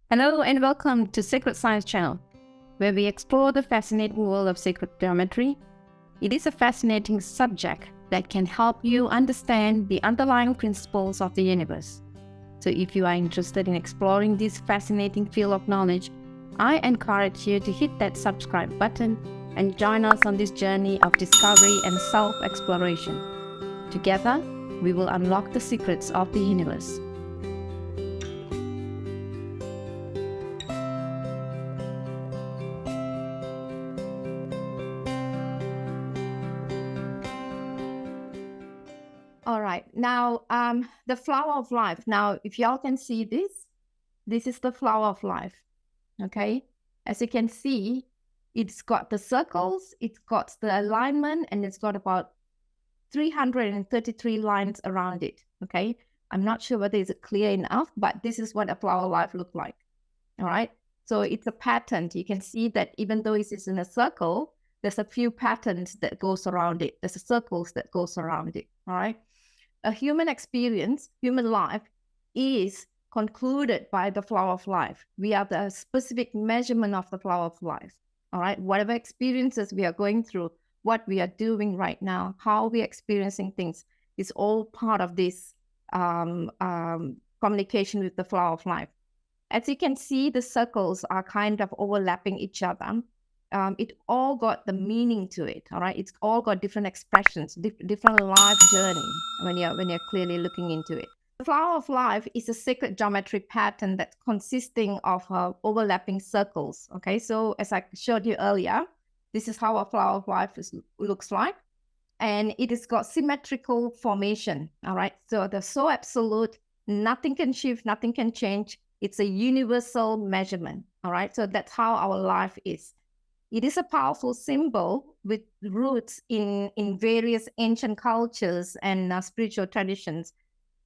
Hello and welcome to Sacred Science Channel, where we explore the fascinating world of sacred geometry. It is a fascinating subject that can help you understand the underlying principles of the universe. So if you are interested in exploring this fascinating field of knowledge, I encourage you to hit that subscribe button and join us on this journey of discovery and self-exploration. Together, we will unlock the secrets of the universe. All right, now the flower of life. Now, if y'all can see this is the flower of life, okay? As you can see, it's got the circles, it's got the alignment, and it's got about 333 lines around it, okay? I'm not sure whether it's clear enough, but this is what a flower of life looks like, all right? So it's a pattern. You can see that even though it is in a circle, there's a few patterns that goes around it. There's circles that goes around it, all right? A human experience, human life, is concluded by the flower of life. We are the specific measurement of the flower of life. All right. Whatever experiences we are going through, what we are doing right now, how we are experiencing things is all part of this communication with the flower of life. As you can see, the circles are kind of overlapping each other. It all got the meaning to it, all right? It's all got different expressions, different life journey when you're clearly looking into it. The flower of life is a sacred geometry pattern that's consisting of overlapping circles, okay? So as I showed you earlier, this is how a flower of life looks like. And it has got symmetrical formation, all right? So they're so absolute, nothing can shift, nothing can change. It's a universal measurement, all right? So that's how our life is. It is a powerful symbol with roots in various ancient cultures and spiritual traditions.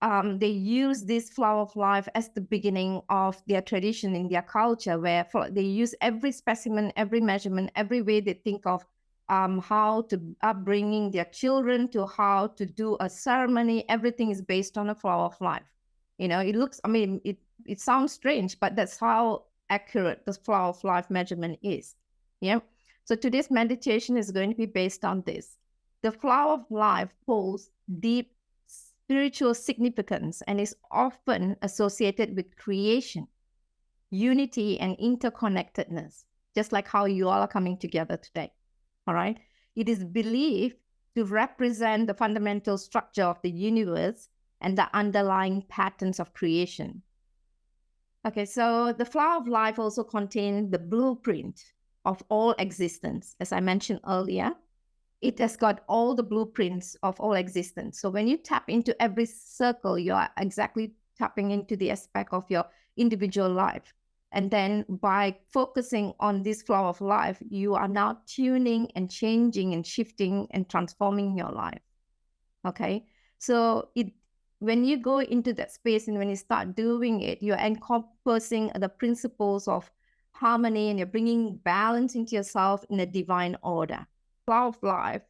They use this flower of life as the beginning of their tradition in their culture, where they use every specimen, every measurement, every way they think of how to upbringing their children, to how to do a ceremony. Everything is based on a flower of life. You know, it looks, I mean, it sounds strange, but that's how accurate the flower of life measurement is. Yeah. So today's meditation is going to be based on this. The flower of life holds deep spiritual significance and is often associated with creation, unity, and interconnectedness, just like how you all are coming together today. All right. It is believed to represent the fundamental structure of the universe and the underlying patterns of creation. Okay, so the flower of life also contains the blueprint of all existence. As I mentioned earlier, it has got all the blueprints of all existence. So when you tap into every circle, you are exactly tapping into the aspect of your individual life. And then by focusing on this flower of life, you are now tuning and changing and shifting and transforming your life. Okay, so when you go into that space and when you start doing it, you're encompassing the principles of harmony and you're bringing balance into yourself in a divine order. Flower of life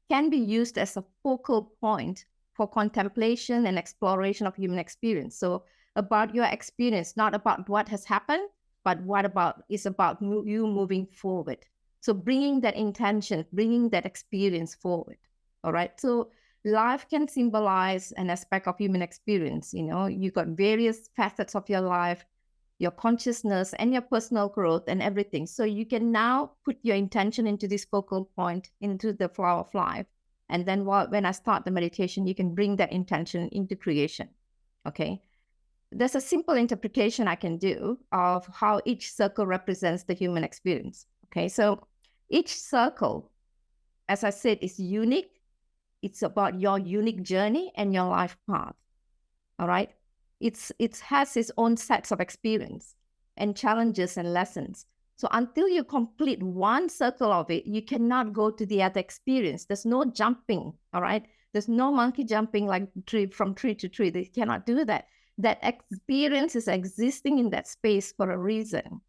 can be used as a focal point for contemplation and exploration of human experience. So about your experience, not about what has happened, but what about is about you moving forward. So bringing that intention, bringing that experience forward. All right. So life can symbolize an aspect of human experience. You know, you've got various facets of your life, your consciousness and your personal growth and everything. So you can now put your intention into this focal point, into the flower of life. And then when I start the meditation, you can bring that intention into creation. Okay. There's a simple interpretation I can do of how each circle represents the human experience. Okay. So each circle, as I said, is unique. It's about your unique journey and your life path. All right. It has its own sets of experience and challenges and lessons. So until you complete one circle of it, you cannot go to the other experience. There's no jumping, all right? There's no monkey jumping like from tree to tree. They cannot do that. That experience is existing in that space for a reason,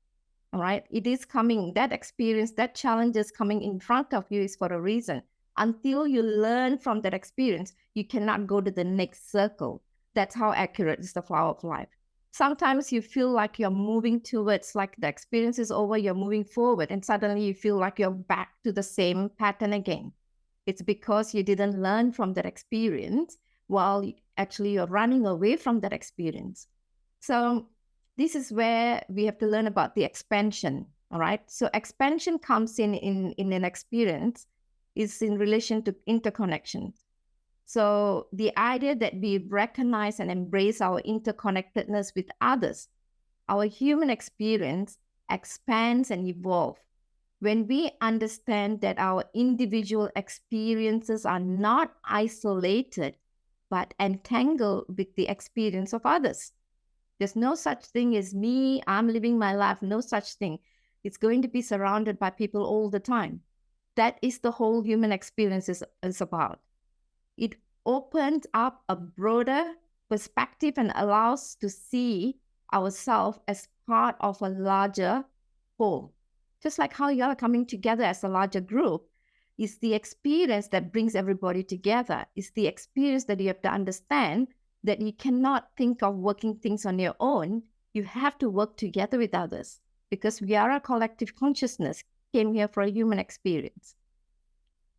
all right? It is coming, that experience, that challenge is coming in front of you is for a reason. Until you learn from that experience, you cannot go to the next circle. That's how accurate is the flower of life. Sometimes you feel like you're moving towards, like the experience is over, you're moving forward, and suddenly you feel like you're back to the same pattern again. It's because you didn't learn from that experience while actually you're running away from that experience. So this is where we have to learn about the expansion. All right. So expansion comes in an experience is in relation to interconnection. So the idea that we recognize and embrace our interconnectedness with others, our human experience expands and evolves when we understand that our individual experiences are not isolated, but entangled with the experience of others. There's no such thing as me, I'm living my life, no such thing. It's going to be surrounded by people all the time. That is the whole human experience is about. It opens up a broader perspective and allows to see ourselves as part of a larger whole. Just like how you are coming together as a larger group, is the experience that brings everybody together. It's the experience that you have to understand that you cannot think of working things on your own. You have to work together with others because we are a collective consciousness, came here for a human experience.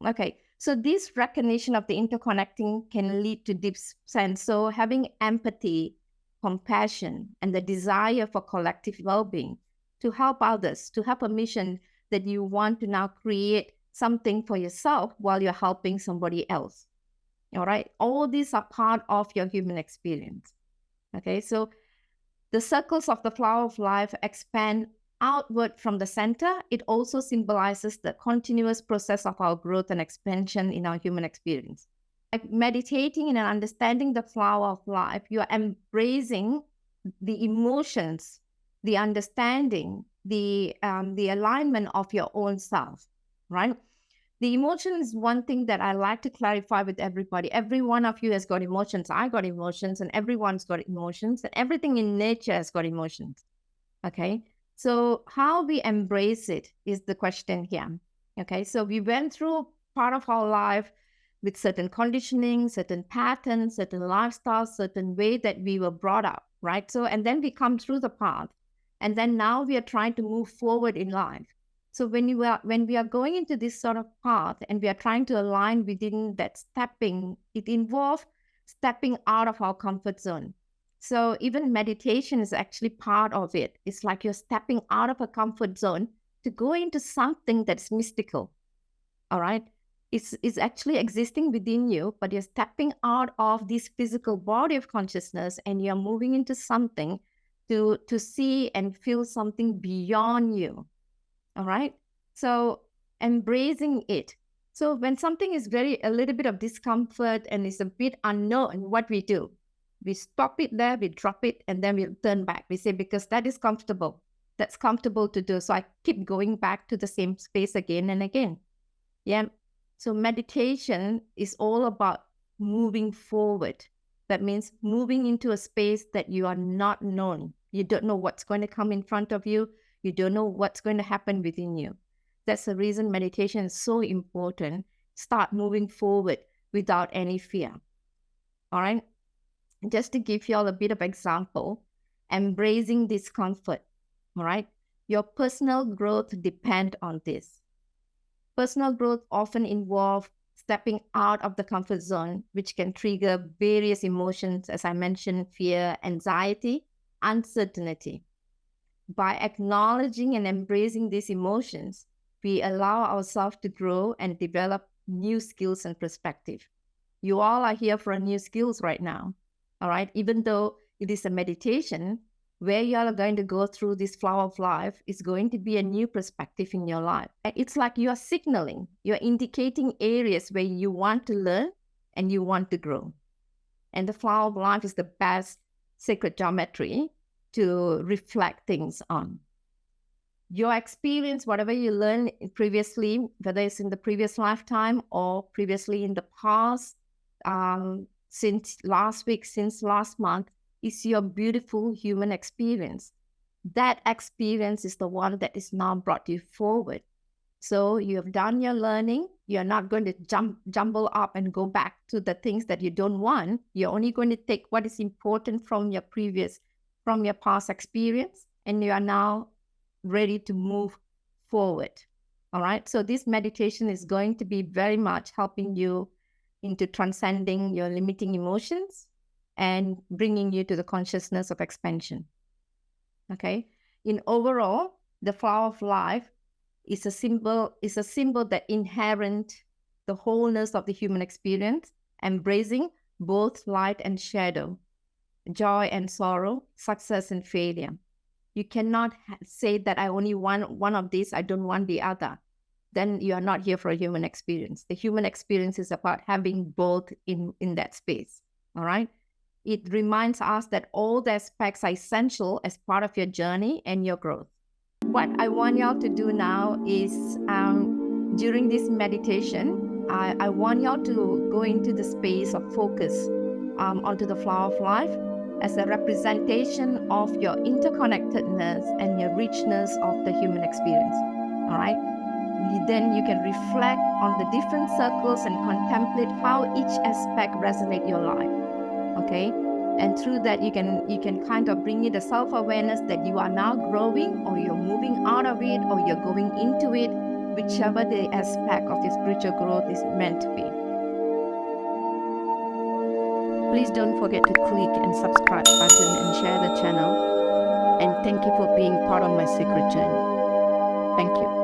Okay, so this recognition of the interconnecting can lead to deep sense. So having empathy, compassion, and the desire for collective well-being to help others, to have a mission that you want to now create something for yourself while you're helping somebody else. All right, all these are part of your human experience. Okay, so the circles of the flower of life expand outward from the center. It also symbolizes the continuous process of our growth and expansion in our human experience. Like meditating and understanding the flower of life, you are embracing the emotions, the understanding, the alignment of your own self, right? The emotion is one thing that I like to clarify with everybody. Every one of you has got emotions. I got emotions, and everyone's got emotions, and everything in nature has got emotions. Okay. So how we embrace it is the question here. Okay. So we went through part of our life with certain conditioning, certain patterns, certain lifestyles, certain way that we were brought up, right? So, and then we come through the path, and then now we are trying to move forward in life. So when we are going into this sort of path and we are trying to align within that stepping, it involves stepping out of our comfort zone. So even meditation is actually part of it. It's like you're stepping out of a comfort zone to go into something that's mystical. All right. It's actually existing within you, but you're stepping out of this physical body of consciousness and you're moving into something to see and feel something beyond you. All right. So embracing it. So when something is a little bit of discomfort and is a bit unknown, what we do, we stop it there, we drop it, and then we'll turn back. We say, because that is comfortable. That's comfortable to do. So I keep going back to the same space again and again. Yeah. So meditation is all about moving forward. That means moving into a space that you are not known. You don't know what's going to come in front of you. You don't know what's going to happen within you. That's the reason meditation is so important. Start moving forward without any fear. All right. Just to give you all a bit of example, embracing discomfort. All right. Your personal growth depends on this. Personal growth often involves stepping out of the comfort zone, which can trigger various emotions, as I mentioned, fear, anxiety, uncertainty. By acknowledging and embracing these emotions, we allow ourselves to grow and develop new skills and perspective. You all are here for new skills right now, all right? Even though it is a meditation, where you are going to go through this flower of life is going to be a new perspective in your life. It's like you are signaling, you're indicating areas where you want to learn and you want to grow. And the flower of life is the best sacred geometry to reflect things on. Your experience, whatever you learned previously, whether it's in the previous lifetime or previously in the past, since last week, since last month, is your beautiful human experience. That experience is the one that is now brought you forward. So you have done your learning. You're not going to jumble up and go back to the things that you don't want. You're only going to take what is important from your previous from your past experience, and you are now ready to move forward. All right. So this meditation is going to be very much helping you into transcending your limiting emotions and bringing you to the consciousness of expansion. Okay. In overall, the flower of life is a symbol that inherent the wholeness of the human experience, embracing both light and shadow, joy and sorrow, success and failure. You cannot say that I only want one of these, I don't want the other. Then you are not here for a human experience. The human experience is about having both in that space. All right. It reminds us that all the aspects are essential as part of your journey and your growth. What I want y'all to do now is during this meditation, I want y'all to go into the space of focus onto the flower of life as a representation of your interconnectedness and your richness of the human experience. All right. Then you can reflect on the different circles and contemplate how each aspect resonates your life. Okay. And through that, you can kind of bring in the self-awareness that you are now growing, or you're moving out of it, or you're going into it, whichever the aspect of your spiritual growth is meant to be. Please don't forget to click and subscribe button and share the channel. And thank you for being part of my secret journey. Thank you.